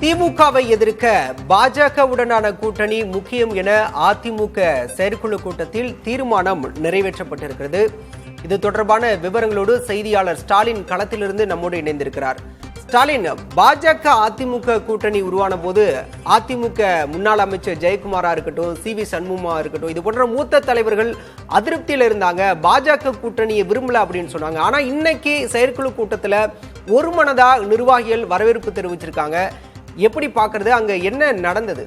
திமுகவை எதிர்க்க பாஜகவுடனான கூட்டணி முக்கியம் என அதிமுக செயற்குழு கூட்டத்தில் தீர்மானம் நிறைவேற்றப்பட்டிருக்கிறது. இது தொடர்பான விவரங்களோடு செய்தியாளர் ஸ்டாலின் களத்திலிருந்து நம்மோடு இணைந்திருக்கிறார். ஸ்டாலின், பாஜக அதிமுக கூட்டணி உருவான போது அதிமுக முன்னாள் அமைச்சர் ஜெயக்குமாரா இருக்கட்டும், சி.வி. சண்முகமா இருக்கட்டும், இது போன்ற மூத்த தலைவர்கள் அதிருப்தியில் இருந்தாங்க. பாஜக கூட்டணியை விரும்பல அப்படின்னு சொன்னாங்க. ஆனா இன்னைக்கு செயற்குழு கூட்டத்துல ஒரு மனதா நிர்வாகிகள் வரவேற்பு தெரிவிச்சிருக்காங்க. எப்படி பாக்குறது? அங்க என்ன நடந்தது?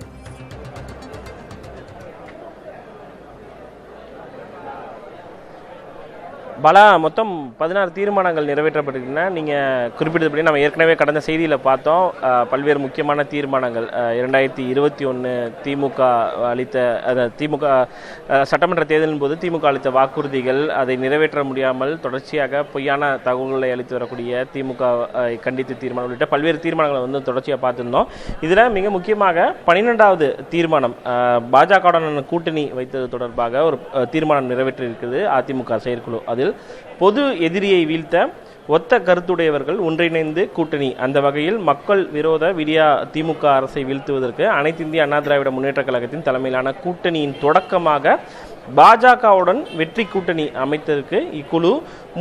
பலா மொத்தம் 16 தீர்மானங்கள் நிறைவேற்றப்பட்டிருக்கின்றன. நீங்கள் குறிப்பிட்டபடி நம்ம ஏற்கனவே கடந்த செய்தியில் பார்த்தோம். பல்வேறு முக்கியமான தீர்மானங்கள் 2021 திமுக அளித்த திமுக சட்டமன்ற தேர்தலின் போது திமுக அளித்த வாக்குறுதிகள், அதை நிறைவேற்ற முடியாமல் தொடர்ச்சியாக பொய்யான தகவல்களை அளித்து வரக்கூடிய திமுக கண்டித்து தீர்மானம் உள்ளிட்ட பல்வேறு தீர்மானங்களை தொடர்ச்சியாக பார்த்துருந்தோம். இதில் மிக முக்கியமாக 12வது தீர்மானம் பாஜகவுடன் கூட்டணி வைத்தது தொடர்பாக ஒரு தீர்மானம் நிறைவேற்றியிருக்கிறது அதிமுக செயற்குழு. அதில் பொது எதிரியை வீழ்த்த ஒத்த கருத்துடையவர்கள் ஒன்றிணைந்து கூட்டணி, அந்த வகையில் மக்கள் விரோத விடியா திமுக அரசை வீழ்த்துவதற்கு அனைத்து இந்திய அண்ணா திராவிட முன்னேற்ற கழகத்தின் தலைமையிலான கூட்டணியின் தொடக்கமாக பாஜகவுடன் வெற்றி கூட்டணி அமைத்ததற்கு இக்குழு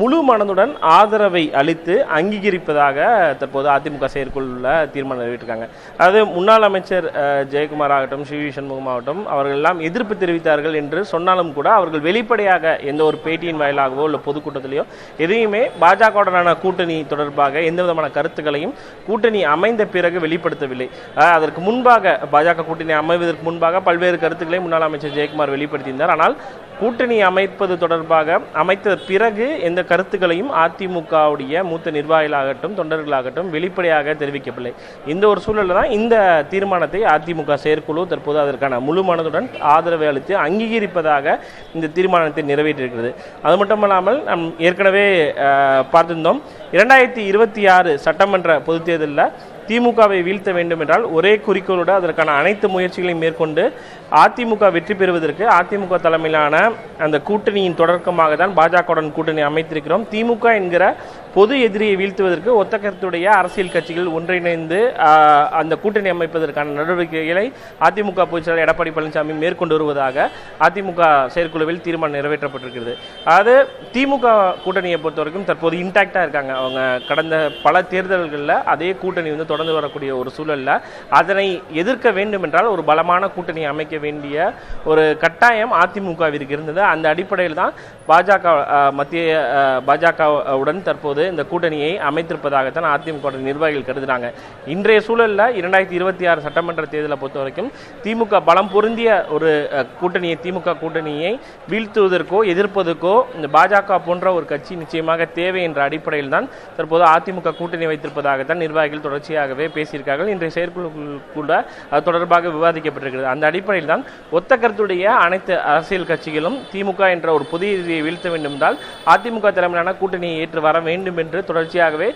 முழு மனதுடன் ஆதரவை அளித்து அங்கீகரிப்பதாக தற்போது அதிமுக செயற்குழுல தீர்மானம் நிறைவேற்றிருக்காங்க. அதாவது முன்னாள் அமைச்சர் ஜெயக்குமார் ஆகட்டும், சி.வி. சண்முகம் ஆகட்டும், அவர்கள் எல்லாம் எதிர்ப்பு தெரிவித்தார்கள் என்று சொன்னாலும் கூட அவர்கள் வெளிப்படையாக எந்த ஒரு பேட்டியின் வாயிலாகவோ இல்லை பொதுக்கூட்டத்திலேயோ எதையுமே பாஜகவுடனான கூட்டணி தொடர்பாக எந்த விதமான கருத்துக்களையும் கூட்டணி அமைந்த பிறகு வெளிப்படுத்தவில்லை. அதற்கு முன்பாக பாஜக கூட்டணி அமைவதற்கு முன்பாக பல்வேறு கருத்துக்களை முன்னாள் அமைச்சர் ஜெயக்குமார் வெளிப்படுத்தியிருந்தார். ஆனால் கூட்டணி அமைப்பது தொடர்பாக அமைத்த பிறகு எந்த கருத்துக்களையும் அதிமுகவுடைய மூத்த நிர்வாகிகளாகட்டும் தொண்டர்களாகட்டும் வெளிப்படையாக தெரிவிக்கவில்லை. இந்த ஒரு சூழலில் தான் இந்த தீர்மானத்தை அதிமுக செயற்குழு தற்போது அதற்கான முழு மனதுடன் ஆதரவை அளித்து அங்கீகரிப்பதாக இந்த தீர்மானத்தை நிறைவேற்றியிருக்கிறது. அது மட்டுமல்லாமல் நாம் ஏற்கனவே பார்த்திருந்தோம், 2026 சட்டமன்ற பொதுத் தேர்தலில் திமுகவை வீழ்த்த வேண்டும் என்றால் ஒரே குறிக்கோளோடு அதற்கான அனைத்து முயற்சிகளையும் மேற்கொண்டு அதிமுக வெற்றி பெறுவதற்கு அதிமுக தலைமையிலான அந்த கூட்டணியின் தொடக்கமாக தான் பாஜகவுடன் கூட்டணி அமைத்திருக்கிறோம். திமுக என்கிற பொது எதிரியை வீழ்த்துவதற்கு ஒத்த கருத்துடைய அரசியல் கட்சிகள் ஒன்றிணைந்து அந்த கூட்டணி அமைப்பதற்கான நடவடிக்கைகளை அதிமுக பொதுச் செயலாளர் எடப்பாடி பழனிசாமி மேற்கொண்டு வருவதாக அதிமுக செயற்குழுவில் தீர்மானம் நிறைவேற்றப்பட்டிருக்கிறது. அதாவது திமுக கூட்டணியை பொறுத்தவரைக்கும் தற்போது இன்டாக்டா இருக்காங்க. அவங்க கடந்த பல தேர்தல்களில் அதே கூட்டணி தொடர்ந்து வரக்கூடிய ஒரு சூழல்ல அதனை எதிர்க்க வேண்டும் என்றால் ஒரு பலமான கூட்டணி அமைக்க வேண்டிய ஒரு கட்டாயம் அதிமுகவிற்கு இருந்தது. அந்த அடிப்படையில் தான் மத்திய பாஜகவுடன் தற்போது இந்த கூட்டணியை அமைத்திருப்பதாகத்தான் அதிமுக நிர்வாகிகள் கருதுகிறாங்க. இன்றைய சூழலில் 2026 சட்டமன்ற தேர்தலை பொறுத்த வரைக்கும் திமுக பலம் பொருந்திய ஒரு கூட்டணியை, திமுக கூட்டணியை வீழ்த்துவதற்கோ எதிர்ப்பதற்கோ இந்த பாஜக போன்ற ஒரு கட்சி நிச்சயமாக தேவை என்ற அடிப்படையில் தான் தற்போது அதிமுக கூட்டணி வைத்திருப்பதாகத்தான் நிர்வாகிகள் தொடர்ச்சியாகவே பேசியிருக்கார்கள். இன்றைய செயற்குழு கூட அது தொடர்பாக விவாதிக்கப்பட்டிருக்கிறது. அந்த அடிப்படையில் தான் ஒத்த கருத்துடைய அனைத்து அரசியல் கட்சிகளும் திமுக என்ற ஒரு புதிய எதிரியை வீழ்த்த வேண்டும் என்றால் அதிமுக தலைமையிலான கூட்டணியை ஏற்று வர வேண்டும் என்று தொடர்ச்சியாகவே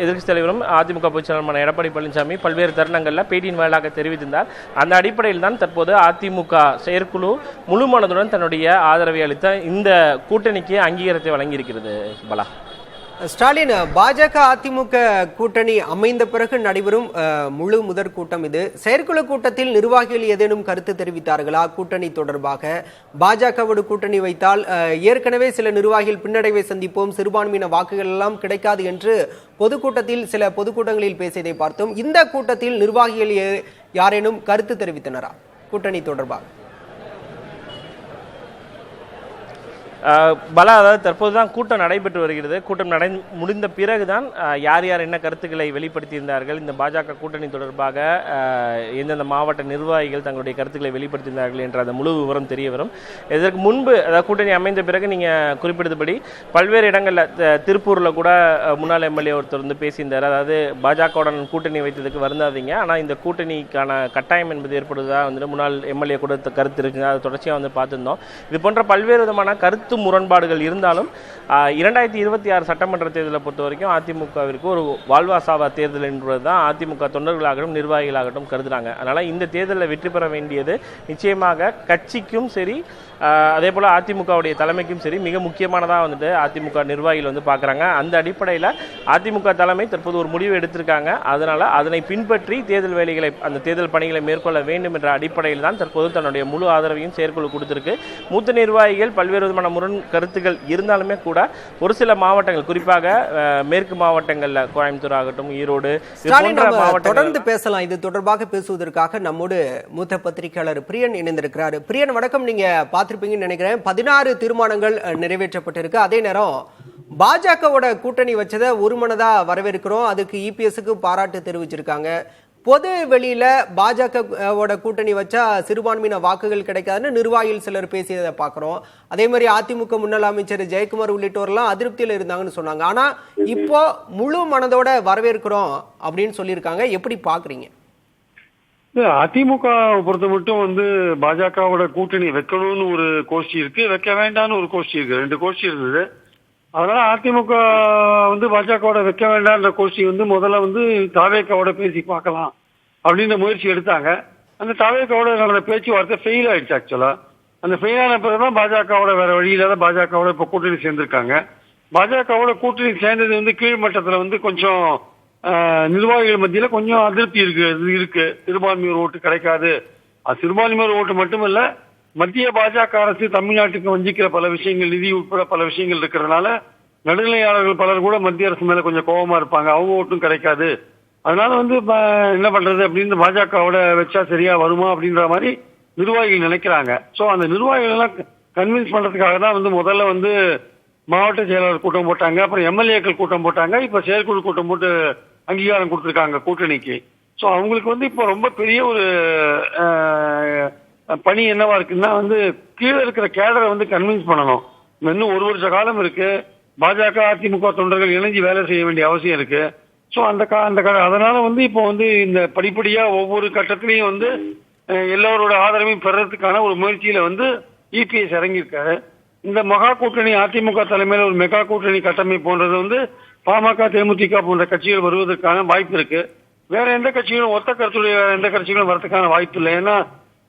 எதிர்க்கட்சி தலைவரும் அதிமுக பொதுச் செயலாளர் எடப்பாடி பழனிசாமி பல்வேறு தருணங்களில் பேட்டியின் வாயிலாக தெரிவித்திருந்தார். அந்த அடிப்படையில் தான் தற்போது அதிமுக செயற்குழு முழு மனதுடன் தன்னுடைய ஆதரவை அளித்த இந்த கூட்டணிக்கு அங்கீகாரத்தை வழங்கியிருக்கிறது. பலா, ஸ்டாலின், பாஜக அதிமுக கூட்டணி அமைந்த பிறகு நடைபெறும் முழு முதற் கூட்டம் இது. செயற்குழு கூட்டத்தில் நிர்வாகிகள் ஏதேனும் கருத்து தெரிவித்தார்களா கூட்டணி தொடர்பாக? பாஜகவோடு கூட்டணி வைத்தால் ஏற்கனவே சில நிர்வாகிகள் பின்னடைவை சந்திப்போம், சிறுபான்மையின வாக்குகள் எல்லாம் கிடைக்காது என்று பொதுக்கூட்டத்தில் சில பொதுக்கூட்டங்களில் பேசியதை பார்த்தோம். இந்த கூட்டத்தில் நிர்வாகிகள் யாரேனும் கருத்து தெரிவித்தனரா கூட்டணி தொடர்பாக? பலா, அதாவது தற்போதுதான் கூட்டம் நடைபெற்று வருகிறது. கூட்டம் முடிந்த பிறகுதான் யார் யார் என்ன கருத்துக்களை வெளிப்படுத்தியிருந்தார்கள், இந்த பாஜக கூட்டணி தொடர்பாக எந்தெந்த மாவட்ட நிர்வாகிகள் தங்களுடைய கருத்துக்களை வெளிப்படுத்தியிருந்தார்கள் என்ற அந்த முழு விவரம் தெரிய வரும். இதற்கு முன்பு அதாவது கூட்டணி அமைந்த பிறகு நீங்கள் குறிப்பிட்டபடி பல்வேறு இடங்களில் திருப்பூரில் கூட முன்னாள் எம்எல்ஏ ஒருத்தர் பேசியிருந்தார். அதாவது பாஜகவுடன் கூட்டணி வைத்ததுக்கு வருந்தாதீங்க, ஆனால் இந்த கூட்டணிக்கான கட்டாயம் என்பது ஏற்படுவதாக முன்னாள் எம்எல்ஏ கூட கருத்து இருக்குங்க. அதை தொடர்ச்சியாக பார்த்துருந்தோம். இது போன்ற பல்வேறு விதமான கருத்து முரண்பாடுகள் இருந்தாலும் 2026 சட்டமன்ற தேர்தலை பொறுத்த வரைக்கும் அதிமுகவிற்கு ஒரு வாழ்வாசாவா தேர்தல் என்பதுதான் அதிமுக தொண்டர்களாகட்டும் நிர்வாகிகளாகட்டும் கருதுறாங்க. அதனால இந்த தேர்தலில் வெற்றி பெற வேண்டியது நிச்சயமாக கட்சிக்கும் சரி அதே போல் அதிமுகவுடைய தலைமைக்கும் சரி மிக முக்கியமானதாக வந்துட்டு அதிமுக நிர்வாகிகள் வந்து பார்க்குறாங்க. அந்த அடிப்படையில் அதிமுக தலைமை தற்போது ஒரு முடிவு எடுத்திருக்காங்க. அதனால் அதனை பின்பற்றி தேர்தல் வேலைகளை அந்த தேர்தல் பணிகளை மேற்கொள்ள வேண்டும் என்ற அடிப்படையில் தான் தற்போது தன்னுடைய முழு ஆதரவையும் செயற்குழு கொடுத்திருக்கு. மூத்த நிர்வாகிகள் பல்வேறு விதமான முரண் கருத்துக்கள் இருந்தாலுமே கூட ஒரு சில மாவட்டங்கள், குறிப்பாக மேற்கு மாவட்டங்கள்ல கோயம்புத்தூர் ஆகட்டும், ஈரோடு தொடர்ந்து பேசலாம். இது தொடர்பாக பேசுவதற்காக நம்மோடு மூத்த பத்திரிகையாளர் பிரியன் இணைந்திருக்கிறார். பிரியன் வணக்கம். நீங்க பார்த்திருப்பீங்கன்னு நினைக்கிறேன், 16 தீர்மானங்கள் நிறைவேற்றப்பட்டிருக்கு. அதே நேரம் பாஜகவோட கூட்டணி வச்சதை ஒருமனதா வரவேற்கிறோம், அதுக்கு இபிஎஸ்க்கு பாராட்டு தெரிவிச்சிருக்காங்க. பொது வெளியில பாஜகவோட கூட்டணி வச்சா சிறுபான்மையின வாக்குகள் கிடைக்காதுன்னு நிர்வாகிகள் சிலர் பேசியதை பார்க்கிறோம். அதே மாதிரி அதிமுக முன்னாள் அமைச்சர் ஜெயக்குமார் உள்ளிட்டோர்லாம் அதிருப்தியில் இருந்தாங்கன்னு சொன்னாங்க. ஆனா இப்போ முழு மனதோட வரவேற்கிறோம் அப்படின்னு சொல்லியிருக்காங்க. எப்படி பாக்குறீங்க? அதிமுக பொறுத்த மட்டும் பாஜகவோட கூட்டணி வைக்கணும்னு ஒரு கோஷ்டி இருக்கு, வைக்க வேண்டாம்னு ஒரு கோஷ்டி இருக்கு. 2 கோஷ்டி இருந்தது. அதனால அதிமுக பாஜகவோட வைக்க வேண்டாம்ன்ற கோஷ்டி முதல்ல தாவேக்காவோட பேசி பார்க்கலாம் அப்படின்ற முயற்சி எடுத்தாங்க. அந்த தாவேக்காவோட நடந்த பேச்சுவார்த்தை ஃபெயில் ஆயிடுச்சு. ஆக்சுவலா அந்த ஃபெயில் ஆன பிறகுதான் பாஜகவோட வேற வழியில தான் பாஜகவோட இப்ப கூட்டணி சேர்ந்திருக்காங்க. பாஜகவோட கூட்டணி சேர்ந்தது கீழ்மட்டத்துல கொஞ்சம் நிர்வாகிகள் மத்தியில கொஞ்சம் அதிருப்தி இருக்கு. சிறுபான்மையோர் ஓட்டு கிடைக்காது. அது சிறுபான்மையோர் ஓட்டு மட்டுமல்ல, மத்திய பாஜக அரசு தமிழ்நாட்டுக்கு வஞ்சிக்கிற பல விஷயங்கள், நிதி உட்பட பல விஷயங்கள் இருக்கிறதுனால நடுநிலையாளர்கள் பலர் கூட மத்திய அரசு மேல கொஞ்சம் கோபமா இருப்பாங்க. அவங்க ஓட்டும் கிடைக்காது. அதனால என்ன பண்றது அப்படின்னு பாஜகவோட வச்சா சரியா வருமா அப்படின்ற மாதிரி நிர்வாகிகள் நினைக்கிறாங்க. சோ அந்த நிர்வாகிகள் எல்லாம் கன்வின்ஸ் பண்றதுக்காக தான் முதல்ல மாவட்ட செயலாளர் கூட்டம் போட்டாங்க, அப்புறம் எம்எல்ஏக்கள் கூட்டம் போட்டாங்க, இப்ப செயற்குழு கூட்டம் போட்டு அங்கீகாரம் கொடுத்திருக்காங்க கூட்டணிக்கு. சோ அவங்களுக்கு இப்போ ரொம்ப பெரிய ஒரு பணி என்னவா இருக்குன்னா கீழே இருக்கிற கேடரை கன்வின்ஸ் பண்ணணும். இன்னும் 1 வருஷ காலம் இருக்கு. பாஜக அதிமுக தொண்டர்கள் இணைஞ்சு வேலை செய்ய வேண்டிய அவசியம் இருக்கு. சோ அதனால இப்போ இந்த படிப்படியா ஒவ்வொரு கட்டத்திலையும் எல்லாரோட ஆதரவையும் பெறறதுக்கான ஒரு முயற்சியில இபிஎஸ் இறங்கியிருக்காரு. இந்த மகா கூட்டணி அதிமுக தலைமையில ஒரு மெகா கூட்டணி கட்டமை போன்றது பாமக, தேமுதிக போன்ற கட்சிகள் வருவதற்கான வாய்ப்பு இருக்கு. வேற எந்த கட்சிகளும் ஒத்த கருத்துடைய வேற எந்த கட்சிகளும் வரதுக்கான வாய்ப்பு இல்லை. ஏன்னா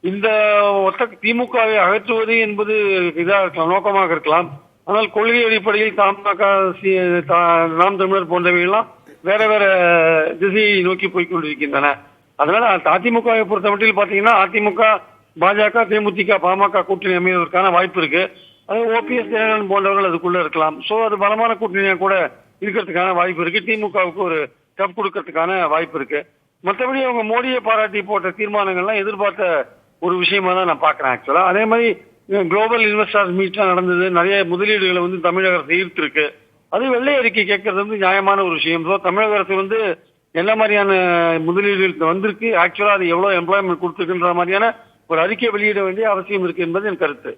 இந்த ஒத்த திமுகவை அகற்றுவது என்பது நோக்கமாக இருக்கலாம். ஆனால் கொள்கை அடிப்படையில் தமாக, நாம் தமிழர் போன்றவையெல்லாம் வேற வேற திசையை நோக்கி போய்கொண்டிருக்கின்றன. அதனால அதிமுகவை பொறுத்த மட்டும் பாத்தீங்கன்னா அதிமுக, பாஜக, தேமுதிக, பாமக கூட்டணி அமைவதற்கான வாய்ப்பு இருக்கு. அது ஓபிஎஸ் ஜெயலலிதா போன்றவர்கள் அதுக்குள்ள இருக்கலாம். சோ அது பலமான கூட்டணியா கூட இருக்கிறதுக்கான வாய்ப்பு இருக்கு. திமுகவுக்கு ஒரு டப் கொடுக்கறதுக்கான வாய்ப்பு இருக்கு. மற்றபடி அவங்க மோடியை பாராட்டி போட்ட தீர்மானங்கள்லாம் எதிர்பார்த்த ஒரு விஷயமா தான் நான் பாக்குறேன். ஆக்சுவலா அதே மாதிரி குளோபல் இன்வெஸ்டர்ஸ் மீட்லாம் நடந்தது. நிறைய முதலீடுகளை தமிழக அரசு ஈர்த்திருக்கு. அது வெள்ளை அறிக்கை கேட்கறது நியாயமான ஒரு விஷயம். தமிழக அரசு என்ன மாதிரியான முதலீடுகள் வந்திருக்கு, ஆக்சுவலா அது எவ்வளவு எம்ப்ளாய்மெண்ட் கொடுத்துருக்குன்ற மாதிரியான ஒரு அறிக்கை வெளியிட வேண்டிய அவசியம் இருக்கு என்பது என் கருத்து.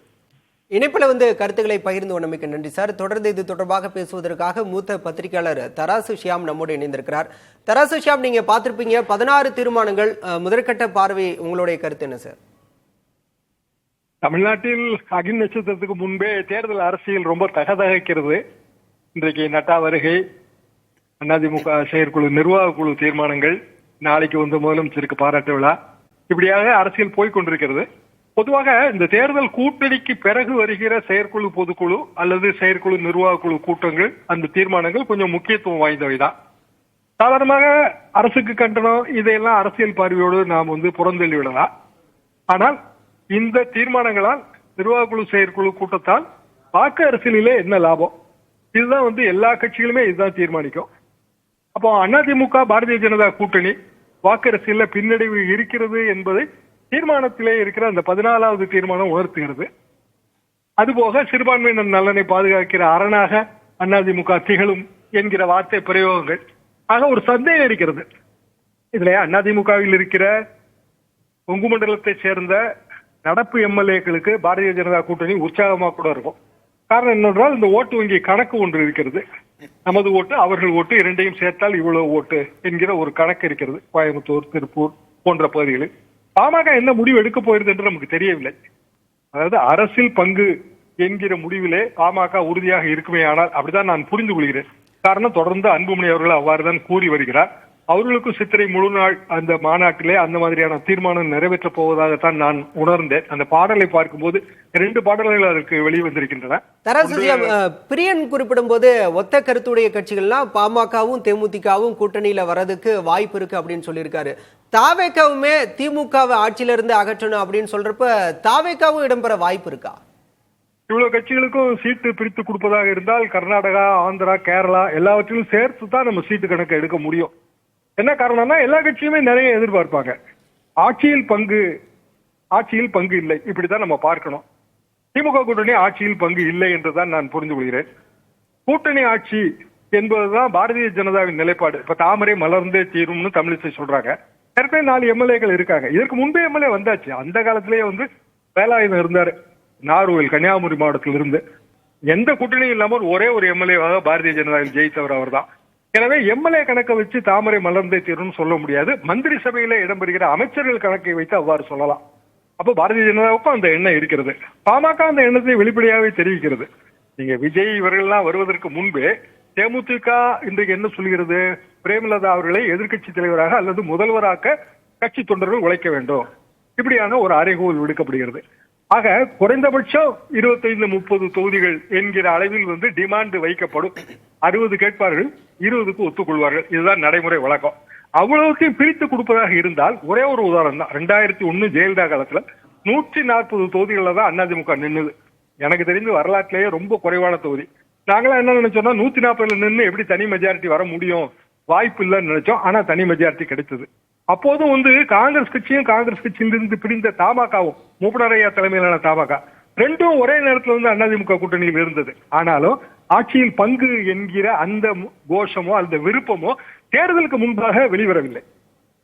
இணைப்புல கருத்துக்களை பகிர்ந்து கொண்டமைக்கு நன்றி சார். தொடர்ந்து இது தொடர்பாக பேசுவதற்காக மூத்த பத்திரிகையாளர் தராசு ஷியாம் நம்மோடு இணைந்திருக்கிறார். தராசு ஷியாம், நீங்க பார்த்திருப்பீங்க 16 தீர்மானங்கள். முதற்கட்ட பார்வை, உங்களுடைய கருத்து என்ன சார்? தமிழ்நாட்டில் அகில் நட்சத்திரத்துக்கு முன்பே தேர்தல் அரசியல் ரொம்ப தகதகைக்கிறது. இன்றைக்கு நட்டா வருகை, அதிமுக செயற்குழு நிர்வாக குழு தீர்மானங்கள், நாளைக்கு முதலமைச்சருக்கு பாராட்டு விழா, இப்படியாக அரசியல் போய்கொண்டிருக்கிறது. பொதுவாக இந்த தேர்தல் கூட்டணிக்கு பிறகு வருகிற செயற்குழு பொதுக்குழு அல்லது செயற்குழு நிர்வாக குழு கூட்டங்கள், அந்த தீர்மானங்கள் கொஞ்சம் முக்கியத்துவம் வாய்ந்தவைதான். சாதாரணமாக அரசுக்கு கண்டனம் இதையெல்லாம் அரசியல் பார்வையோடு நாம் புறந்தள்ளி விடலாம். ஆனால் இந்த தீர்மானங்களால், நிர்வாக குழு செயற்குழு கூட்டத்தால் வாக்கு அரசியலிலே என்ன லாபம், இதுதான் எல்லா கட்சிகளுமே இதுதான் தீர்மானிக்கும். அப்போ அதிமுக பாரதிய ஜனதா கூட்டணி வாக்கு அரசியல்ல பின்னடைவு இருக்கிறது என்பதை தீர்மானத்திலே இருக்கிற அந்த 14வது தீர்மானம் உணர்த்துகிறது. அதுபோக சிறுபான்மையினர் நலனை பாதுகாக்கிற அரணாக அதிமுக திகழும் என்கிற வார்த்தை பிரயோகங்கள், ஆக ஒரு சந்தேகம் இருக்கிறது. இதுல அதிமுகவில் இருக்கிற கொங்கு மண்டலத்தை சேர்ந்த நடப்பு எம்எல்ஏக்களுக்கு பாரதிய ஜனதா கூட்டணி உற்சாகமா கூட இருக்கும். காரணம் என்னென்றால் இந்த ஓட்டு வங்கி கணக்கு ஒன்று இருக்கிறது. நமது ஓட்டு, அவர்கள் ஓட்டு, இரண்டையும் சேர்த்தால் இவ்வளவு ஓட்டு என்கிற ஒரு கணக்கு இருக்கிறது கோயம்புத்தூர், திருப்பூர் போன்ற பகுதிகளில். பாமக என்ன முடிவு எடுக்க போயிருது என்று நமக்கு தெரியவில்லை. அதாவது அரசியல் பங்கு என்கிற முடிவிலே பாமக உறுதியாக இருக்குமே. ஆனால் அப்படிதான் நான் புரிந்து கொள்கிறேன். காரணம், தொடர்ந்து அன்புமணி அவர்கள் அவ்வாறுதான் கூறி வருகிறார். அவர்களுக்கும் சித்திரை முழு நாள் அந்த மாநாட்டிலே அந்த மாதிரியான தீர்மானம் நிறைவேற்றப் போவதாகத்தான் நான் உணர்ந்தேன். அந்த பாடலை பார்க்கும்போது 2 பாடல்கள் அதற்கு வெளிவந்திருக்கின்றன. பிரியன் குறிப்பிடும் போது ஒத்த கருத்துடைய கட்சிகள்லாம் பாமகவும் தேமுதிகவும் கூட்டணியில வரதுக்கு வாய்ப்பு இருக்கு அப்படின்னு சொல்லியிருக்காரு. தாவேக்காவுமே திமுகவை ஆட்சியில இருந்து அகற்றணும் அப்படின்னு சொல்றப்ப தாவேக்காவும் இடம்பெற வாய்ப்பு இருக்கா? இவ்வளவு கட்சிகளுக்கும் சீட்டு பிரித்து கொடுப்பதாக இருந்தால் கர்நாடகா, ஆந்திரா, கேரளா எல்லாவற்றிலும் சேர்த்து தான் நம்ம சீட்டு கணக்கு எடுக்க முடியும். என்ன காரணம்னா எல்லா கட்சியுமே நிறைய எதிர்பார்ப்பாங்க. ஆட்சியில் பங்கு இல்லை, இப்படித்தான் நம்ம பார்க்கணும். திமுக கூட்டணி ஆட்சியில் பங்கு இல்லை என்றுதான் நான் புரிந்து கொள்கிறேன். கூட்டணி ஆட்சி என்பதுதான் பாரதிய ஜனதாவின் நிலைப்பாடு. இப்ப தாமரை மலர்ந்தே தீரும்னு தமிழிசை சொல்றாங்க. ஏற்கனவே 4 எம்எல்ஏக்கள் இருக்காங்க. இதற்கு முன்பே எம்எல்ஏ வந்தாச்சு. அந்த காலத்திலேயே வேலாயுதம் இருந்தாரு, நாகர்கோவில் கன்னியாகுமரி மாவட்டத்தில் இருந்து. எந்த கூட்டணியும் இல்லாமல் ஒரே ஒரு எம்எல்ஏவாக பாரதிய ஜனதாவில் ஜெயித்தவர் அவர் தான். எனவே எம்எல்ஏ கணக்கை வச்சு தாமரை மலர்ந்தே தீரும்னு சொல்ல முடியாது. மந்திரி சபையில இடம்பெறுகிற அமைச்சர்கள் கணக்கை வைத்து அவ்வாறு சொல்லலாம். அப்போ பாரதிய ஜனதாவுக்கும் அந்த எண்ணம் இருக்கிறது. பாமக அந்த எண்ணத்தை வெளிப்படையாகவே தெரிவிக்கிறது. நீங்க விஜய் இவர்கள்லாம் வருவதற்கு முன்பே தேமுதிக இன்றைக்கு என்ன சொல்கிறது, பிரேமலதா அவர்களை எதிர்க்கட்சி தலைவராக அல்லது முதல்வராக கட்சி தொண்டர்கள் உழைக்க வேண்டும், இப்படியான ஒரு அறைகோல் விடுக்கப்படுகிறது. ஆக குறைந்தபட்சம் 25-30 தொகுதிகள் என்கிற அளவில் டிமாண்ட் வைக்கப்படும். 60 கேட்பார்கள், 20க்கு ஒத்துக்கொள்வார்கள். இதுதான் நடைமுறை வழக்கம். அவ்வளவுக்கு பிரித்து கொடுப்பதாக இருந்தால் ஒரே ஒரு உதாரணம் தான். 2001 ஜெயலலிதா காலத்துல 140 தொகுதிகளில் தான் அதிமுக நின்னுது. எனக்கு தெரிந்து வரலாற்றிலேயே ரொம்ப குறைவான தொகுதி. நாங்களாம் என்ன நினைச்சோம்னா 140 நின்று எப்படி தனி மெஜாரிட்டி வர முடியும், வாய்ப்பு இல்லைன்னு நினைச்சோம். ஆனா தனி மெஜாரிட்டி கிடைத்தது. அப்போதும் காங்கிரஸ் கட்சியிலிருந்து பிரிந்த தமாகவும், மூப்பனாரையா தலைமையிலான தமாக, ரெண்டும் ஒரே நேரத்தில் அதிமுக கூட்டணியில் இருந்தது. ஆனாலும் ஆட்சியில் பங்கு என்கிற அந்த கோஷமோ அந்த விருப்பமோ தேர்தலுக்கு முன்பாக வெளிவரவில்லை.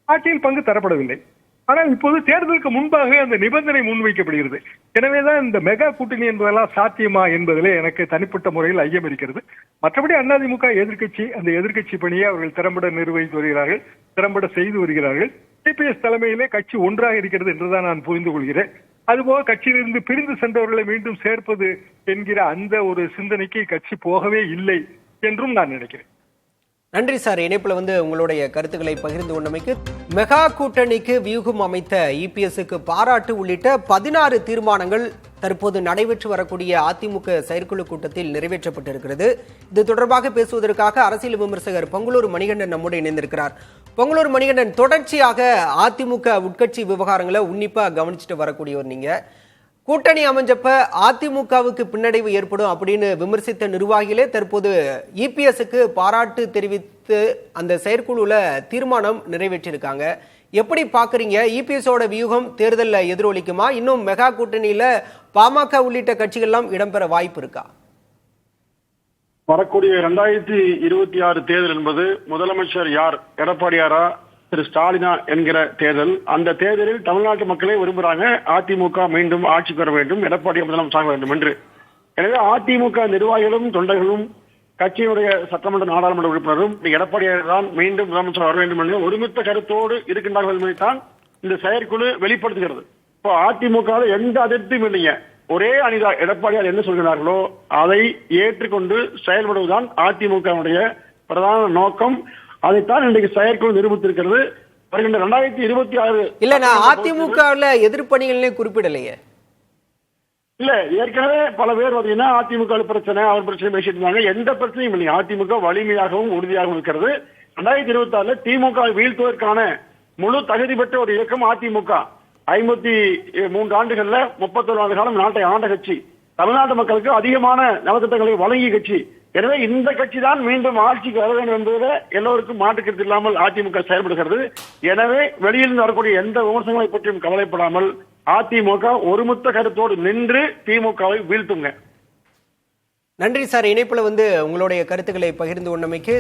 ஆட்சியில் பங்கு தரப்படவில்லை. ஆனால் இப்போது தேர்தலுக்கு முன்பாகவே அந்த நிபந்தனை முன்வைக்கப்படுகிறது. எனவேதான் இந்த மெகா கூட்டணி என்பதெல்லாம் சாத்தியமா என்பதிலே எனக்கு தனிப்பட்ட முறையில் ஐயம் இருக்கிறது. மற்றபடி அதிமுக எதிர்கட்சி, அந்த எதிர்கட்சி பணியை அவர்கள் திறம்பட நிர்வகித்து வருகிறார்கள், திறம்பட செய்து வருகிறார்கள். டிபிஎஸ் தலைமையிலே கட்சி ஒன்றாக இருக்கிறது என்றுதான் நான் புரிந்து கொள்கிறேன். அதுபோக கட்சியிலிருந்து பிரிந்து சென்றவர்களை மீண்டும் சேர்ப்பது என்கிற அந்த ஒரு சிந்தனைக்கு கட்சி போகவே இல்லை என்றும் நான் நினைக்கிறேன். நன்றி சார். இணைப்புல உங்களுடைய கருத்துக்களை பகிர்ந்து கொண்டமைக்கு. மெகா கூட்டணிக்கு வியூகம் அமைத்த இபிஎஸ்க்கு பாராட்டு உள்ளிட்ட 16 தீர்மானங்கள் தற்போது நடைபெற்று வரக்கூடிய அதிமுக செயற்குழு கூட்டத்தில் நிறைவேற்றப்பட்டிருக்கிறது. இது தொடர்பாக பேசுவதற்காக அரசியல் விமர்சகர் பொங்கலூர் மணிகண்டன் நம்மோடு இணைந்திருக்கிறார். பொங்கலூர் மணிகண்டன், தொடர்ச்சியாக அதிமுக உட்கட்சி விவகாரங்களை உன்னிப்பா கவனிச்சுட்டு வரக்கூடியவர் நீங்க. கூட்டணி அமைஞ்சப்ப அதிமுகவுக்கு பின்னடைவு ஏற்படும் அப்படின்னு விமர்சித்த நிர்வாகிகளே தற்போது இபிஎஸ்க்கு பாராட்டு தெரிவித்து அந்த செயற்குழுல தீர்மானம் நிறைவேற்றியிருக்காங்க. எப்படி பாக்குறீங்க? இபிஎஸோட வியூகம் தேர்தலில் எதிரொலிக்குமா? இன்னும் மெகா கூட்டணியில பாமக உள்ளிட்ட கட்சிகள்லாம் இடம்பெற வாய்ப்பு இருக்கா? வரக்கூடிய 2026 தேர்தல் என்பது முதலமைச்சர் யார், எடப்பாடியாரா திரு ஸ்டாலினா என்கிற தேர்தல். அந்த தேர்தலில் தமிழ்நாட்டு மக்களே விரும்புறாங்க அதிமுக மீண்டும் ஆட்சி பெற வேண்டும், எடப்பாடி முதலமைச்சராக வேண்டும் என்று. எனவே அதிமுக நிர்வாகிகளும் தொண்டர்களும் கட்சியினுடைய சட்டமன்ற நாடாளுமன்ற உறுப்பினரும் எடப்பாடியார் தான் மீண்டும் முதலமைச்சர் வர வேண்டும் என்று ஒருமித்த கருத்தோடு இருக்கின்றார்கள் என்பதைத்தான் இந்த செயற்குழு வெளிப்படுத்துகிறது. இப்போ அதிமுக எந்த அதிருப்தியும் இல்லைங்க. ஒரே அணிதா எடப்பாடியார் என்ன சொல்கிறார்களோ அதை ஏற்றுக்கொண்டு செயல்படுவதுதான் அதிமுகவுடைய பிரதான நோக்கம். அதைத்தான் இன்றைக்கு செயற்குழு நிரூபித்திருக்கிறது. வருகின்ற 2026 இல்ல, நான் அதிமுக எதிர்ப்பணிகளே குறிப்பிடலையே. இல்ல, ஏற்கனவே பல பேர் பாத்தீங்கன்னா அதிமுக பிரச்சனை, அவர் பிரச்சனை பேசிட்டு இருந்தாங்க. எந்த பிரச்சனையும் இல்லை. அதிமுக வலிமையாகவும் உறுதியாகவும் இருக்கிறது. 2026 திமுக வீழ்த்துவதற்கான முழு தகுதி பெற்ற ஒரு இயக்கம் அதிமுக. 53 ஆண்டுகள்ல 31 ஆண்டு காலம் நாட்டை ஆண்ட கட்சி, தமிழ்நாட்டு மக்களுக்கு அதிகமான நலத்திட்டங்களை வழங்கிய கட்சி. எனவே இந்த கட்சி தான் மீண்டும் ஆட்சிக்கு வர வேண்டும் என்பதில் எல்லோருக்கும் மாற்றுக்கருத்து இல்லாமல் அதிமுக செயல்படுகிறது. எனவே வெளியிலிருந்து வரக்கூடிய எந்த விமர்சனங்களை பற்றியும் கவலைப்படாமல் அதிமுக ஒருமித்த கருத்தோடு நின்று திமுகவை வீழ்த்துங்க. நன்றி சார். இணைப்புல உங்களுடைய கருத்துக்களை பகிர்ந்து கொண்டமைக்கு.